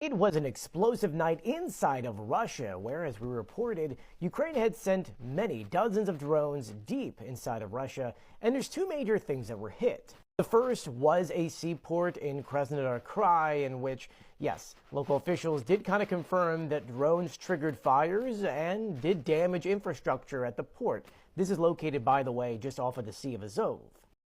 It was an explosive night inside of Russia, where, as we reported, Ukraine had sent many dozens of drones deep inside of Russia, and there's two major things that were hit. The first was a seaport in Krasnodar Krai, in which, yes, local officials did kind of confirm that drones triggered fires and did damage infrastructure at the port. This is located, by the way, just off of the Sea of Azov.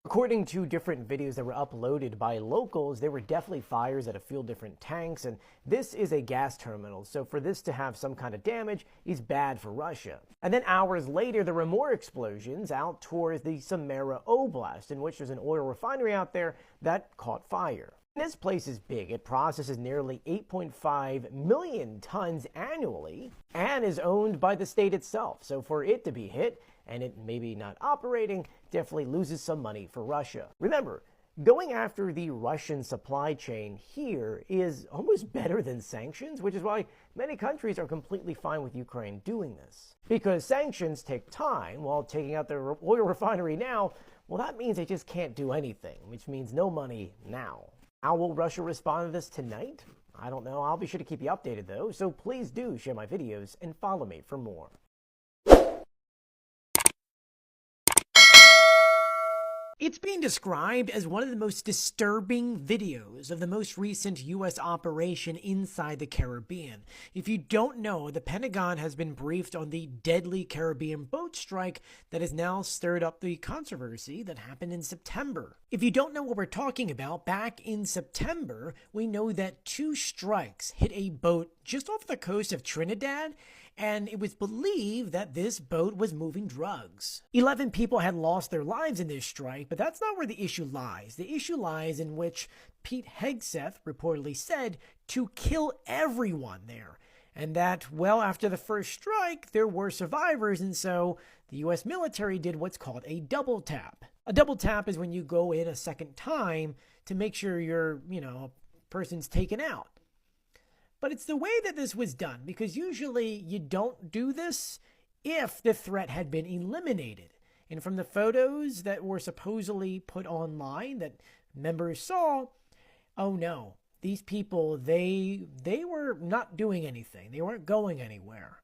According to different videos that were uploaded by locals, there were definitely fires that have fueled different tanks, and this is a gas terminal, so for this to have some kind of damage is bad for Russia. And then hours later, there were more explosions out towards the Samara Oblast, in which there's an oil refinery out there that caught fire. This place is big. It processes nearly 8.5 million tons annually and is owned by the state itself. So for it to be hit and it maybe not operating definitely loses some money for Russia. Remember, going after the Russian supply chain here is almost better than sanctions, which is why many countries are completely fine with Ukraine doing this. Because sanctions take time, while taking out their oil refinery now, well, that means they just can't do anything, which means no money now. How will Russia respond to this tonight? I don't know. I'll be sure to keep you updated though, so please do share my videos and follow me for more. It's being described as one of the most disturbing videos of the most recent U.S. operation inside the Caribbean. If you don't know, the Pentagon has been briefed on the deadly Caribbean boat strike that has now stirred up the controversy that happened in September. If you don't know what we're talking about, back in September, we know that two strikes hit a boat just off the coast of Trinidad, and it was believed that this boat was moving drugs. 11 people had lost their lives in this strike, but that's not where the issue lies. The issue lies in which Pete Hegseth reportedly said to kill everyone there, and that, well, after the first strike, there were survivors, and so the U.S. military did what's called a double tap. A double tap is when you go in a second time to make sure your, person's taken out. But it's the way that this was done, because usually you don't do this if the threat had been eliminated. And from the photos that were supposedly put online that members saw, oh no, these people, they were not doing anything. They weren't going anywhere.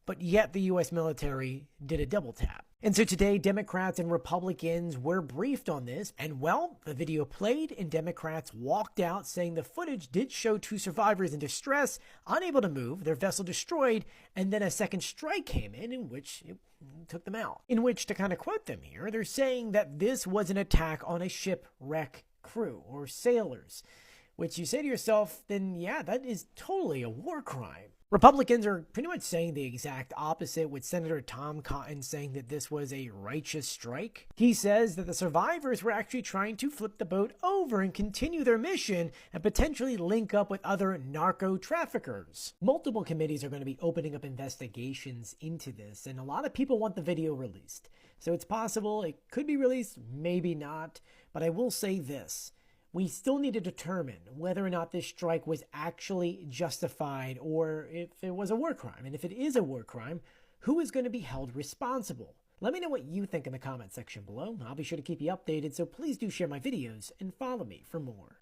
But yet the U.S. military did a double tap. And so today, Democrats and Republicans were briefed on this, and well, the video played and Democrats walked out saying the footage did show two survivors in distress, unable to move, their vessel destroyed, and then a second strike came in which it took them out. In which, to kind of quote them here, they're saying that this was an attack on a shipwreck crew or sailors, which you say to yourself, then yeah, that is totally a war crime. Republicans are pretty much saying the exact opposite, with Senator Tom Cotton saying that this was a righteous strike. He says that the survivors were actually trying to flip the boat over and continue their mission and potentially link up with other narco traffickers. Multiple committees are going to be opening up investigations into this, and a lot of people want the video released. So it's possible it could be released, maybe not, but I will say this. We still need to determine whether or not this strike was actually justified or if it was a war crime. And if it is a war crime, who is going to be held responsible? Let me know what you think in the comment section below. I'll be sure to keep you updated, so please do share my videos and follow me for more.